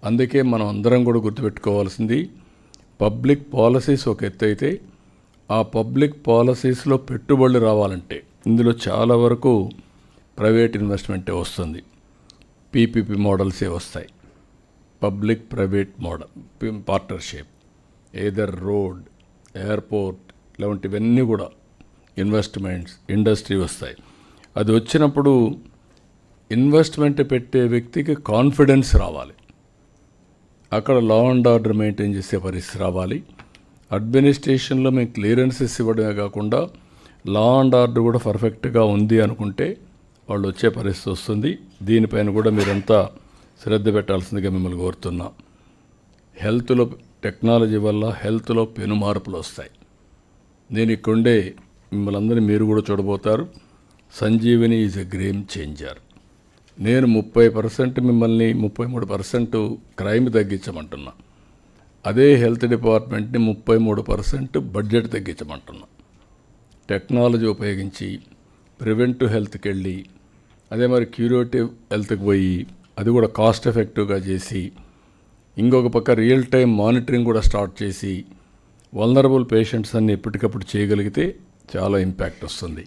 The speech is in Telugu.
అందుకే మనం అందరం కూడా గుర్తుపెట్టుకోవాల్సింది, పబ్లిక్ పాలసీస్ ఒక ఎత్తు అయితే, ఆ పబ్లిక్ పాలసీస్లో పెట్టుబడులు రావాలంటే ఇందులో చాలా వరకు ప్రైవేట్ ఇన్వెస్ట్మెంటే వస్తుంది. పీపీపీ మోడల్సే వస్తాయి. Public private model partnership, either road, airport ఇలాంటివన్నీ కూడా ఇన్వెస్ట్మెంట్స్, ఇండస్ట్రీ వస్తాయి. అది వచ్చినప్పుడు ఇన్వెస్ట్మెంట్ పెట్టే వ్యక్తికి కాన్ఫిడెన్స్ రావాలి. అక్కడ లా అండ్ ఆర్డర్ మెయింటైన్ చేసే పరిస్థితి రావాలి. అడ్మినిస్ట్రేషన్లో మేము క్లియరెన్సెస్ ఇవ్వడమే కాకుండా లా అండ్ ఆర్డర్ కూడా పర్ఫెక్ట్గా ఉంది అనుకుంటే వాళ్ళు వచ్చే పరిస్థితి వస్తుంది. దీనిపైన కూడా మీరంతా శ్రద్ధ పెట్టాల్సిందిగా మిమ్మల్ని కోరుతున్నాం. హెల్త్లో టెక్నాలజీ వల్ల హెల్త్లో పెను మార్పులు వస్తాయి. నేను ఇక్కడుండే మిమ్మల్ని అందరినీ మీరు కూడా చూడబోతారు. Sanjeevani is a game changer. నేను 30% మిమ్మల్ని 33% క్రైమ్ తగ్గించమంటున్నా. అదే హెల్త్ డిపార్ట్మెంట్ని 33% బడ్జెట్ తగ్గించమంటున్నా. టెక్నాలజీ ఉపయోగించి ప్రివెంటివ్ హెల్త్కి వెళ్ళి, అదే మరి క్యూరేటివ్ హెల్త్కి పోయి అది కూడా కాస్ట్ ఎఫెక్టివ్గా చేసి, ఇంకొక పక్క రియల్ టైం మానిటరింగ్ కూడా స్టార్ట్ చేసి వల్నరబుల్ పేషెంట్స్ అన్ని ఎప్పటికప్పుడు చేయగలిగితే చాలా ఇంపాక్ట్ వస్తుంది.